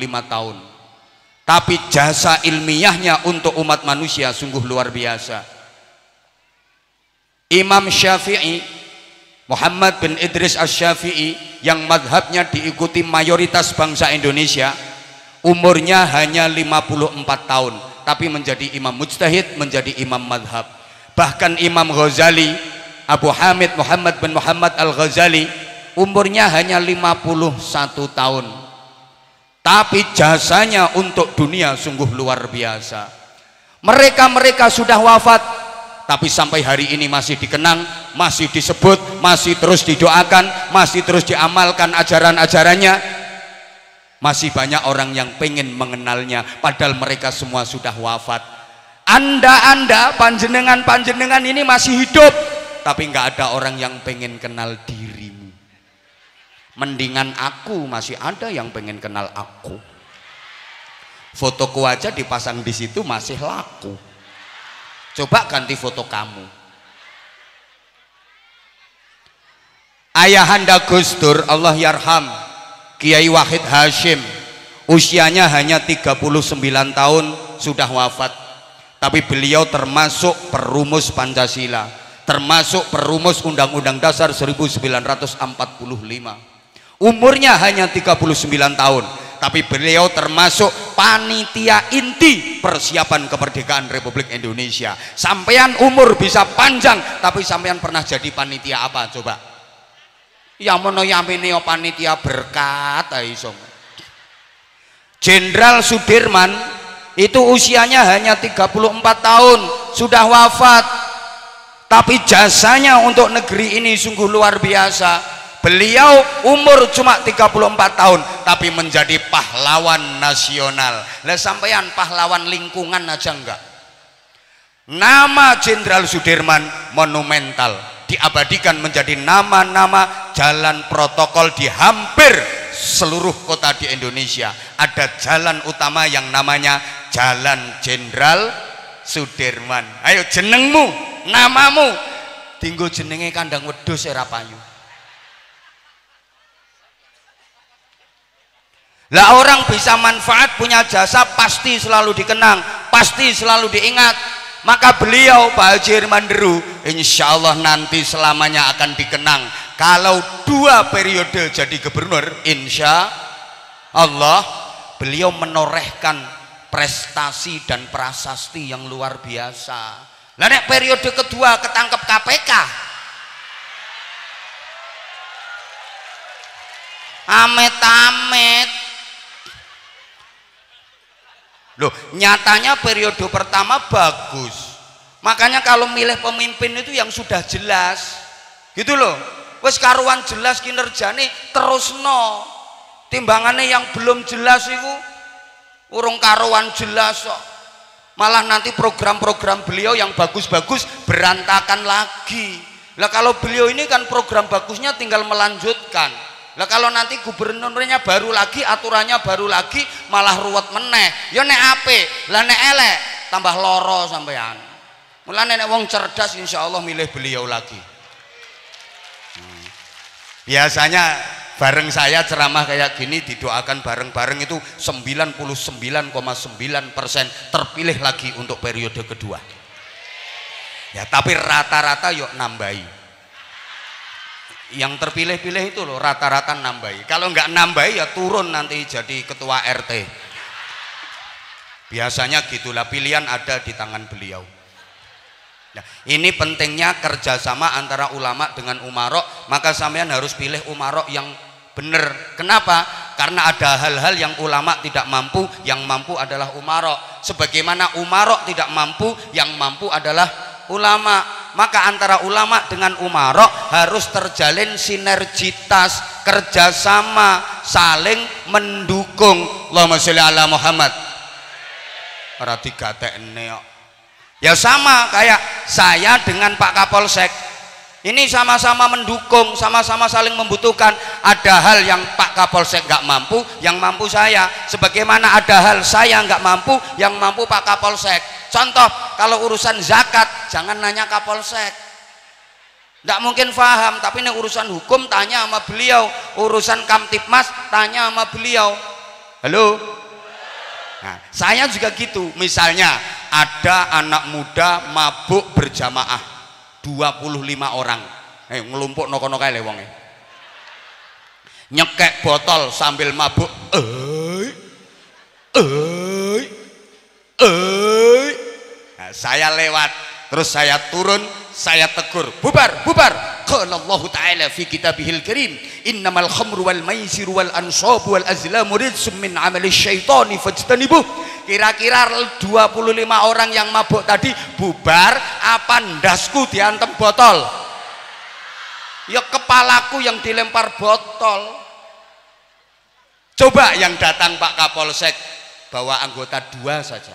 tahun. Tapi jasa ilmiahnya untuk umat manusia sungguh luar biasa. Imam Syafi'i, Muhammad bin Idris Asy-Syafi'i, yang madhabnya diikuti mayoritas bangsa Indonesia, umurnya hanya 54 tahun, tapi menjadi imam mujtahid, menjadi imam madhab. Bahkan Imam Ghazali, Abu Hamid Muhammad bin Muhammad Al-Ghazali, umurnya hanya 51 tahun, tapi jasanya untuk dunia sungguh luar biasa. Mereka sudah wafat, tapi sampai hari ini masih dikenang, masih disebut, masih terus didoakan, masih terus diamalkan ajaran-ajarannya. Masih banyak orang yang pengen mengenalnya, padahal mereka semua sudah wafat. Anda panjenengan ini masih hidup, tapi nggak ada orang yang pengen kenal dirimu. Mendingan aku, masih ada yang pengen kenal aku. Fotoku aja dipasang di situ masih laku. Coba ganti foto kamu. Ayahanda Gus Dur, Allah yarham, Kiai Wahid Hashim, usianya hanya 39 tahun sudah wafat. Tapi beliau termasuk perumus Pancasila, termasuk perumus Undang-Undang Dasar 1945. Umurnya hanya 39 tahun, tapi beliau termasuk panitia inti persiapan kemerdekaan Republik Indonesia. Sampean umur bisa panjang, tapi sampean pernah jadi panitia apa coba? Yang mono yamine panitia berkat iso. Jenderal Sudirman itu usianya hanya 34 tahun sudah wafat, tapi jasanya untuk negeri ini sungguh luar biasa. Beliau umur cuma 34 tahun tapi menjadi pahlawan nasional. Lah sampean pahlawan lingkungan aja enggak? Nama Jenderal Sudirman monumental, diabadikan menjadi nama-nama jalan protokol di hampir seluruh kota di Indonesia. Ada jalan utama yang namanya Jalan Jenderal Sudirman. Ayo jenengmu, namamu, tinggo jenenge kandang wedhus ora payu. Lah orang bisa manfaat punya jasa pasti selalu dikenang, pasti selalu diingat. Maka beliau Pak Haji Hermanderu insya Allah nanti selamanya akan dikenang. Kalau 2 periode jadi gubernur, insya Allah beliau menorehkan prestasi dan prasasti yang luar biasa. Lah nek periode kedua ketangkep KPK, amit-amit. Loh, nyatanya periode pertama bagus. Makanya kalau milih pemimpin itu yang sudah jelas. Gitu loh. Wes karuan jelas kinerjane terusno. Timbangannya yang belum jelas itu urung karuan jelas kok. Malah nanti program-program beliau yang bagus-bagus berantakan lagi. Lah kalau beliau ini kan program bagusnya tinggal melanjutkan. Lah kalau nanti gubernurnya baru lagi, aturannya baru lagi, malah ruwet meneh. Ya nek apik, lah nek elek tambah loro sampean. Mulane nek wong cerdas insya Allah milih beliau lagi. Biasanya bareng saya ceramah kayak gini didoakan bareng-bareng itu 99,9% terpilih lagi untuk periode kedua. Ya tapi rata-rata yuk nambahi. Yang terpilih-pilih itu loh rata-rata nambahi. Kalau nggak nambahi ya turun nanti jadi ketua RT. Biasanya gitulah, pilihan ada di tangan beliau. Nah, ini pentingnya kerjasama antara ulama dengan umarok. Maka sampean harus pilih umarok yang benar. Kenapa? Karena ada hal-hal yang ulama tidak mampu, yang mampu adalah umarok. Sebagaimana umarok tidak mampu, yang mampu adalah ulama. Maka antara ulama dengan umarok harus terjalin sinergitas, kerjasama, saling mendukung. Allahumma sholli ala Muhammad. Ora digatekne kok. Ya sama kayak saya dengan Pak Kapolsek. Ini sama-sama mendukung, sama-sama saling membutuhkan. Ada hal yang Pak Kapolsek nggak mampu, yang mampu saya. Sebagaimana ada hal saya nggak mampu, yang mampu Pak Kapolsek. Contoh, kalau urusan zakat jangan nanya Kapolsek, nggak mungkin paham. Tapi ini urusan hukum tanya sama beliau, urusan Kamtipmas tanya sama beliau. Halo. Nah, saya juga gitu. Misalnya ada anak muda mabuk berjamaah 25 orang. Ngelumpuk nokono kae le wonge. Nyekek botol sambil mabuk. Nah, saya lewat, terus saya turun, saya tegur, bubar, bubar. Qala Allah Ta'ala fi kitabihil karim, innamal khamru wal maisiru wal ansabu wal azlamu rijsum min amali syaitani fajtanibuh. Kira-kira 25 orang yang mabuk tadi bubar apa ndasku diantem botol? Ya kepalaku yang dilempar botol. Coba yang datang Pak Kapolsek bawa anggota 2 saja.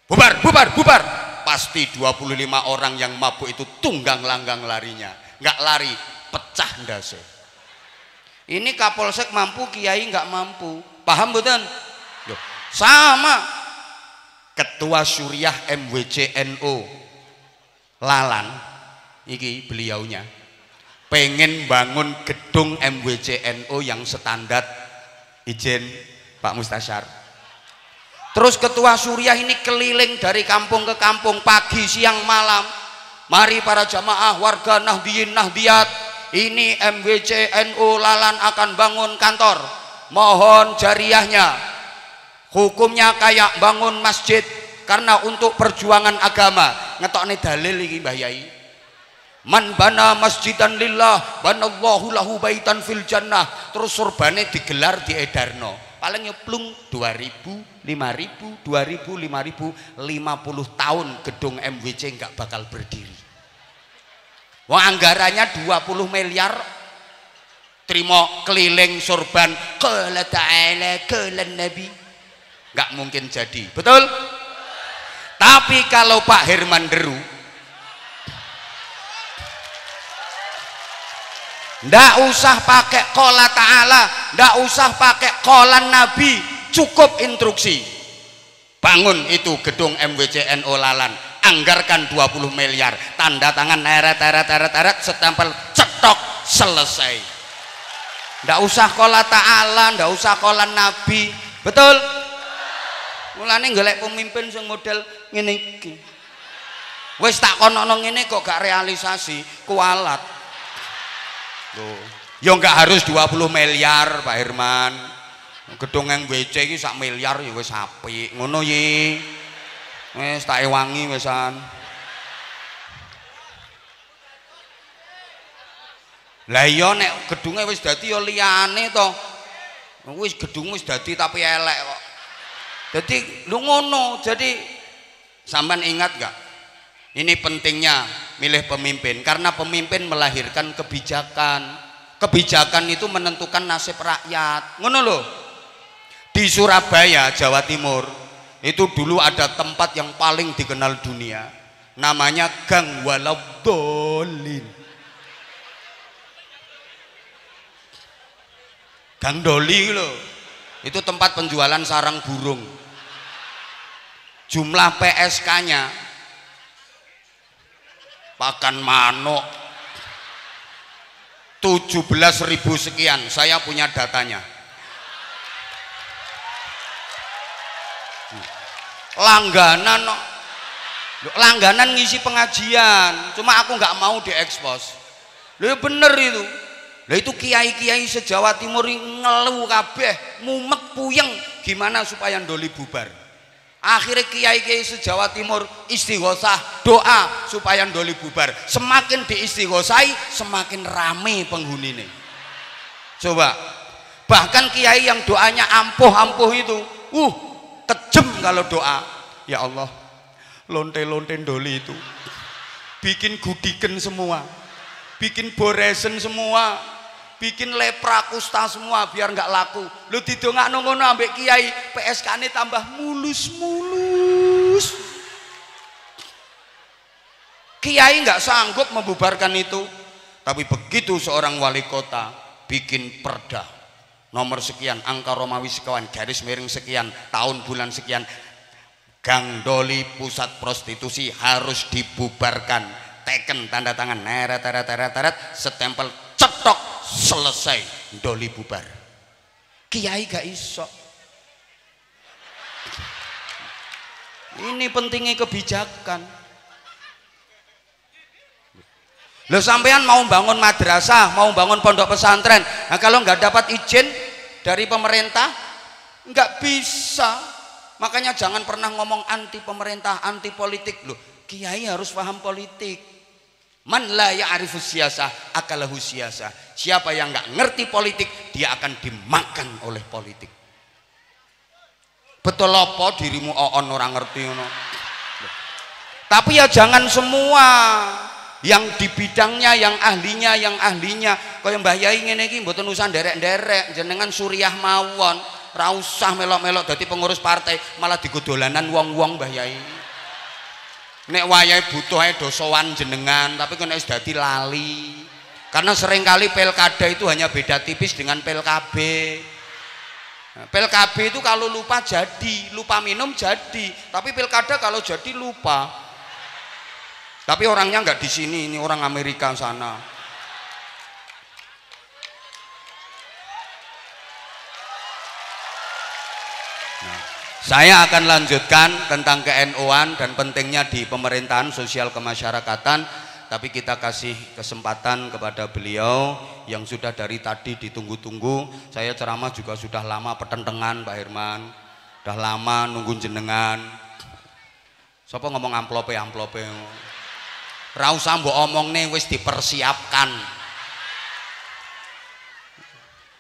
Bubar, bubar, bubar. Pasti 25 orang yang mabuk itu tunggang langgang larinya. Nggak lari, pecah ndase. Ini Kapolsek mampu, kiai nggak mampu. Paham betul? Sama Ketua Syuriah MWCNO Lalan, iki beliaunya pengen bangun gedung MWCNO yang standar izin Pak Mustasyar. Terus Ketua Syuriah ini keliling dari kampung ke kampung, pagi siang malam. Mari para jamaah warga Nahdiyin Nahdiyat, ini MWCNO Lalan akan bangun kantor, mohon jariahnya. Hukumnya kayak bangun masjid, karena untuk perjuangan agama. Ngetokne dalil iki Mbah Yai. Man bana masjidan lillah banallahu lahu baitan fil jannah. Terus surbane digelar diedarno. Paling nyeplung 2000, 5000, 2000, 5000, 50 tahun gedung MWC nggak bakal berdiri. Wah, anggarannya 20 miliar. Terima keliling sorban qala ta'ala qala nabi. Nggak mungkin jadi, betul? Tapi kalau Pak Herman Deru ndak usah pakai qala ta'ala, ndak usah pakai qala nabi, cukup instruksi. Bangun itu gedung MWCNO Lalan, anggarkan 20 miliar, tanda tangan teret, setempel, cetok, selesai. Ndak usah qala ta'ala, ndak usah qala nabi, betul? Mulane golek pemimpin sing model ngene iki. Wis tak kono ngene kok gak realisasi, kualat. Loh, ya enggak harus 20 miliar Pak Herman. Gedung yang WC iki sak miliar ya wis apik. Ngono yi. Wis tak ewangi wisan. Lah iya nek gedunge wis dadi ya liyane to. Wis gedung wis dadi tapi elek kok. Jadi lu ngono, jadi sampean ingat gak? Ini pentingnya milih pemimpin, karena pemimpin melahirkan kebijakan. Kebijakan itu menentukan nasib rakyat. Ngono loh. Di Surabaya, Jawa Timur, itu dulu ada tempat yang paling dikenal dunia, namanya Gang Waladolin. Gang Doli loh. Itu tempat penjualan sarang burung. Jumlah PSK-nya pakan manuk 17.000 sekian. Saya punya datanya. Langganan ngisi pengajian, cuma aku nggak mau diekspos. Loh bener itu. Lah itu kiai-kiai se-Jawa Timur ngeluh kabeh, mumet puyeng gimana supaya ndoli bubar. Akhirnya kiai-kiai se-Jawa Timur istighosah, doa supaya ndoli bubar. Semakin diistighosahi, semakin rame penghunine. Coba, bahkan kiai yang doanya ampuh-ampuh itu, kejem kalau doa. Ya Allah, lonte-lonte ndoli itu bikin gudiken semua, bikin boresen semua, bikin lepra kusta semua biar nggak laku. Lu didongakno ngono ambek kiai, PSK-ne tambah mulus-mulus. Kiai nggak sanggup membubarkan itu, tapi begitu seorang wali kota bikin perda nomor sekian, angka Romawi sekawan, garis miring sekian, tahun bulan sekian, Gang Doli pusat prostitusi harus dibubarkan. Teken tanda tangan, teret, setempel, cetok, selesai, Doli bubar. Kiai gak iso. Ini pentingnya kebijakan. Loh sampean mau bangun madrasah, mau bangun pondok pesantren, nah kalau nggak dapat izin dari pemerintah nggak bisa. Makanya jangan pernah ngomong anti pemerintah, anti politik. Loh kiai harus paham politik. Man la ya'rifus siyasah akalahu siyasah. Siapa yang nggak ngerti politik, dia akan dimakan oleh politik. Betul apa dirimu oon orang ngerti ngono. Tapi ya jangan semua. Yang di bidangnya, yang ahlinya kaya Mbah Yai ngene iki mboten usah nderek-nderek, jenengan suriah mawon, ra usah melok-melok dadi pengurus partai, malah digodolanan wong-wong Mbah Yai. Nek wayahe butuh ae do sowan jenengan, tapi kok nek wis dadi lali. Karena seringkali pilkada itu hanya beda tipis dengan PLKB. Nah, PLKB itu kalau lupa jadi, lupa minum jadi, tapi pilkada kalau jadi lupa. Tapi orangnya nggak di sini, ini orang Amerika sana. Nah, saya akan lanjutkan tentang ke-NU-an dan pentingnya di pemerintahan sosial kemasyarakatan. Tapi kita kasih kesempatan kepada beliau yang sudah dari tadi ditunggu-tunggu. Saya ceramah juga sudah lama petentengan Pak Herman, sudah lama nunggu jenengan. Siapa ngomong amplope? Ra usah mbok omongne wis dipersiapkan.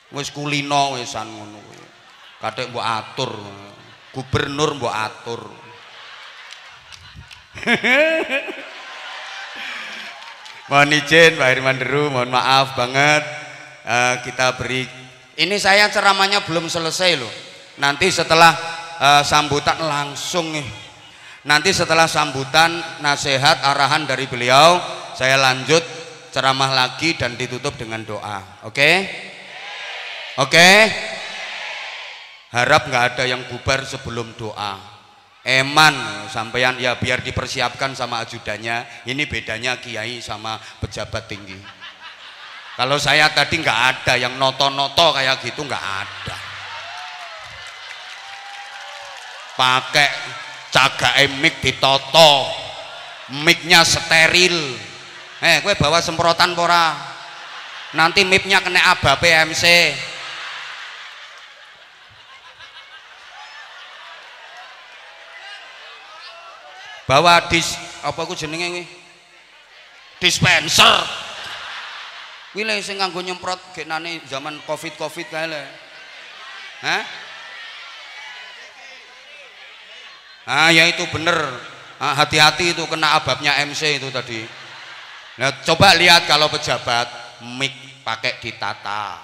Wis kulino wisan ngono kuwi. Kathik mbok atur. Gubernur mbok atur. Mohon izin Pak Herman Deru, mohon maaf banget kita beri. Ini saya ceramahnya belum selesai loh. Nanti setelah sambutan langsung nih. Nanti setelah sambutan, nasihat, arahan dari beliau, saya lanjut ceramah lagi dan ditutup dengan doa. Oke? Oke? Harap nggak ada yang bubar sebelum doa. Eman sampeyan ya biar dipersiapkan sama ajudannya. Ini bedanya kiai sama pejabat tinggi. Kalau saya tadi nggak ada yang noto-noto kayak gitu, nggak ada. Pakai cagake mic ditoto, micnya steril. Kowe bawa semprotan pora, nanti micnya kena aba PMC. Bawa apa ku jenenge kuwi, dispenser kuwi lho sing nganggo nyemprot genane zaman covid kae lho. Hah? Ah ya itu bener, hati-hati itu kena ababnya MC itu tadi. Nah coba lihat kalau pejabat mic pakai ditata,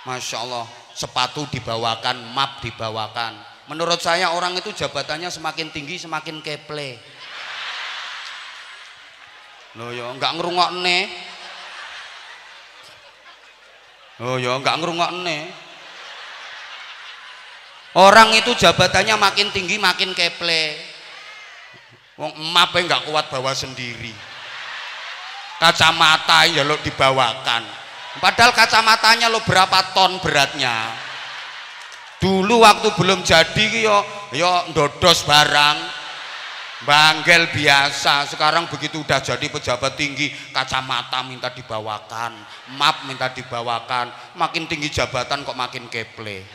Masya Allah, sepatu dibawakan, map dibawakan. Menurut saya orang itu jabatannya semakin tinggi semakin keple. Loh ya nggak ngerungokne. Oh ya nggak ngerungokne. Orang itu jabatannya makin tinggi makin keple. Wong emak nggak kuat bawa sendiri. Kacamata ya lo dibawakan. Padahal kacamatanya lo berapa ton beratnya. Dulu waktu belum jadi yo ndodos barang, banggel biasa. Sekarang begitu udah jadi pejabat tinggi, kacamata minta dibawakan, map minta dibawakan. Makin tinggi jabatan kok makin keple.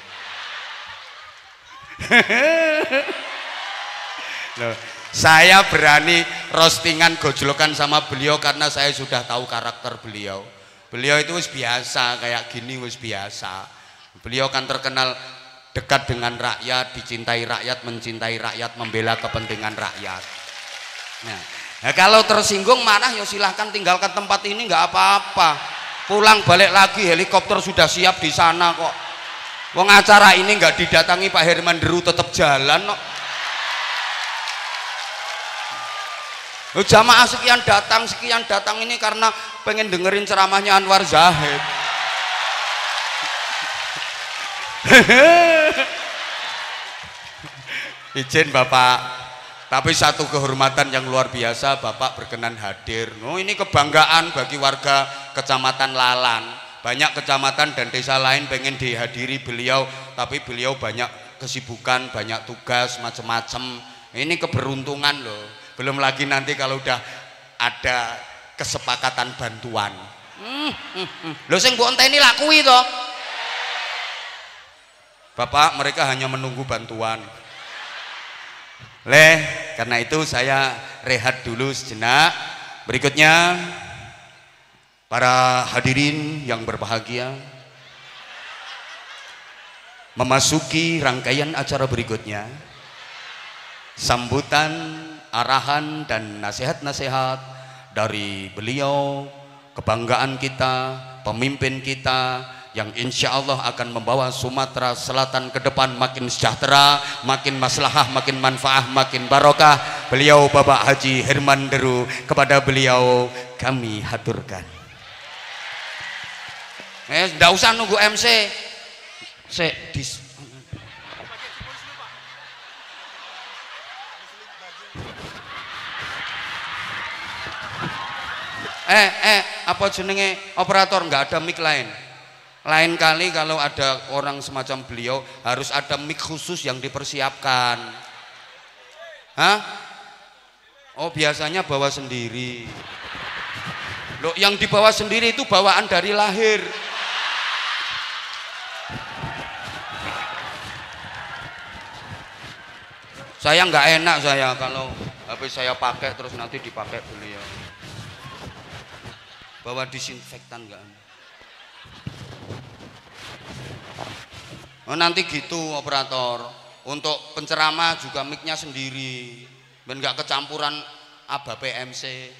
Loh, saya berani roastingan gojlokan sama beliau karena saya sudah tahu karakter beliau. Beliau itu wis biasa kayak gini, wis biasa. Beliau kan terkenal dekat dengan rakyat, dicintai rakyat, mencintai rakyat, membela kepentingan rakyat. Nah, kalau tersinggung marah ya silahkan tinggalkan tempat ini, nggak apa-apa. Pulang balik lagi helikopter sudah siap di sana kok. Wong acara ini nggak didatangi Pak Herman Deru tetap jalan kok. Jamaah sekian datang ini karena pengen dengerin ceramahnya Anwar Zahid. Izin Bapak, tapi satu kehormatan yang luar biasa Bapak berkenan hadir. Ini kebanggaan bagi warga Kecamatan Lalan. Banyak kecamatan dan desa lain pengen dihadiri beliau, tapi beliau banyak kesibukan, banyak tugas macam-macam. Ini keberuntungan loh. Belum lagi nanti kalau udah ada kesepakatan bantuan. Lho sing mbok enteni lakui toh. Bapak, mereka hanya menunggu bantuan. Karena itu saya rehat dulu sejenak. Berikutnya para hadirin yang berbahagia, memasuki rangkaian acara berikutnya, sambutan, arahan dan nasihat-nasihat dari beliau, kebanggaan kita, pemimpin kita yang insya Allah akan membawa Sumatera Selatan ke depan makin sejahtera, makin maslahah, makin manfaah, makin barokah. Beliau Bapak Haji Herman Deru, kepada beliau kami haturkan. Nggak usah nunggu MC. Apa jenenge operator, nggak ada mic lain. Lain kali kalau ada orang semacam beliau harus ada mic khusus yang dipersiapkan. Hah? Oh biasanya bawa sendiri. Loh, yang dibawa sendiri itu bawaan dari lahir. Saya nggak enak saya kalau HP saya pakai terus nanti dipakai beliau. Bawa disinfektan nggak? Oh, nanti gitu operator. Untuk penceramah juga mic-nya sendiri, dan nggak kecampuran ABA PMC.